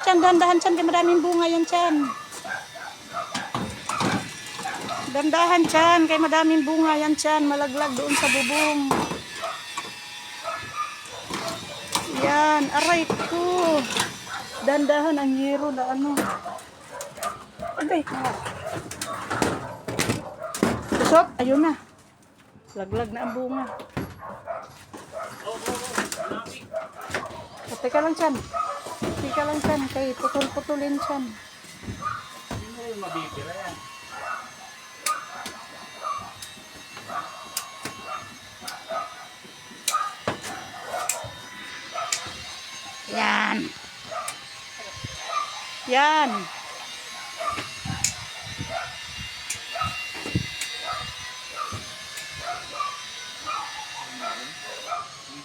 Chan, dahan-dahan Chan, kay madaming bunga yan Chan. Dandahan Chan, kay madaming bunga yan Chan, malaglag doon sa bubong. Yan, aray ko. Dandahan ang yero na ano. Abay, tusok, ayun na. Laglag na ang bunga. Teka lang Chan. Teka lang Chan, kay putol-putulin Chan. Hindi mo rin mabibira yan. Yan. Yan.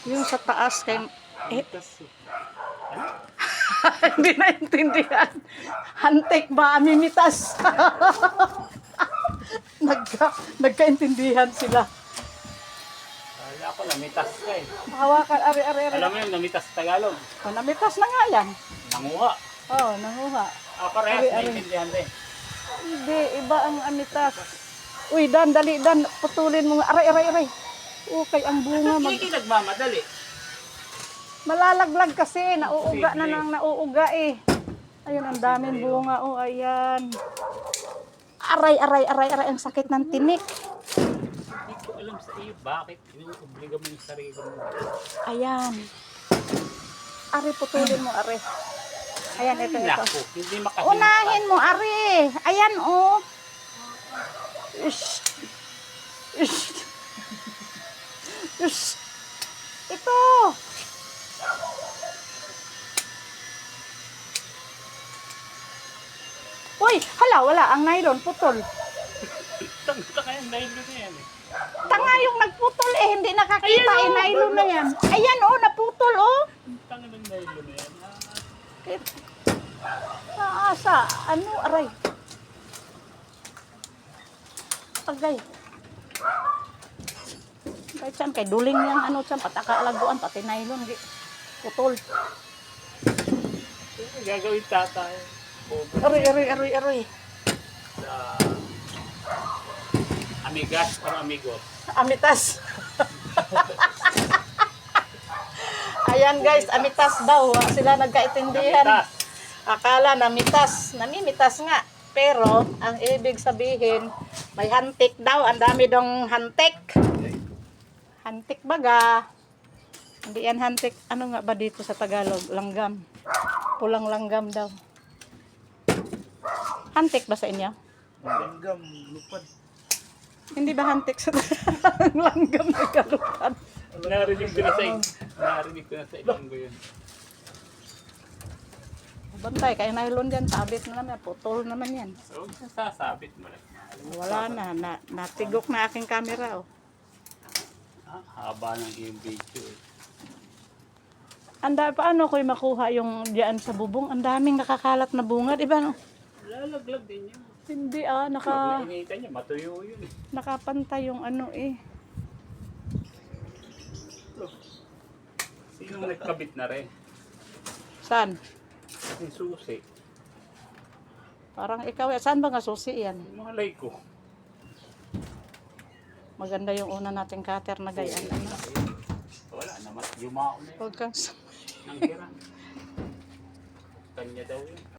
Yung sa taas kay hindi naintindihan. Hantik ba amimitas? Nagkaintindihan sila. Kala ko namitas ka eh. Hawakan, ari. Alam mo yung namitas Tagalog? Oh, namitas na nga yan. Nanguha. Oh, nanguha. Parehas Ari. naiintindihan din. Hindi, iba ang amitas. Uy, Dan, dali, Dan, putulin mo nga. Aray. Okay, ang bunga. Hindi nagmamadali. Malalaglag kasi, nauuga na nang nauuga eh. Ayun, ang daming bunga. Oh, ayan. Aray, ang sakit ng tinik. Hindi ko alam sa iyo bakit inuobliga mo yung sarili mo. Ayan. Ari, putulin mo, Ari. Ayan, ito. Naku, hindi makahinta. Unahin mo, Ari. Ayan, oh. Ish. Ito. Uy, hala, wala. Ang nylon, putol. Tanga yung nylon na yan eh. Tanga yung nagputol eh. Hindi nakakita eh. Nylon na yan. Ayan, oh. Naputol, oh. Tanga ng nylon na yan. Naasa. Ano, aray. Tagay. Kay Chan, kay duling niyang ano Chan, pataka-alaguan, pati nylon. Putol. Gagawin tatay. Aray. Sa amigas or amigos. Amitas. Ayan guys, amitas daw. Sila nagkaintindihan. Namitas. Akala namitas. Namimitas nga. Pero, ang ibig sabihin, may hantik daw. Ang dami dong hantik. Hantik baga. Hindi yan hantik. Ano nga ba dito sa Tagalog? Langgam. Pulang langgam daw. Hantik ba sa inyo? Langgam, lupad. Hindi ba hantik sa langgam na kalupad? Narinig ko na sa ilonggo yun. Bantay, kaya nylon dyan, sabit na naman, putol naman yan. So, sasabit mo lang. Wala na, natigok na aking camera. Oh. Haba ng iyong video eh. Paano ko makuha yung diyan sa bubong? Ang daming nakakalat na bunga, di ba? No? Lalaglag din yun. Hindi Iniita niya, matuyo yun eh. nakapantay yung ano eh. Sinong nagkabit na rin? Saan? Yung susi. Parang ikaw, saan ba nga susi yan? Yung mga lay ko. Maganda yung una nating cutter na gayan. Ano? Wala naman. Yumao na yun. Huwag kang Nang hira. Kanya daw yun.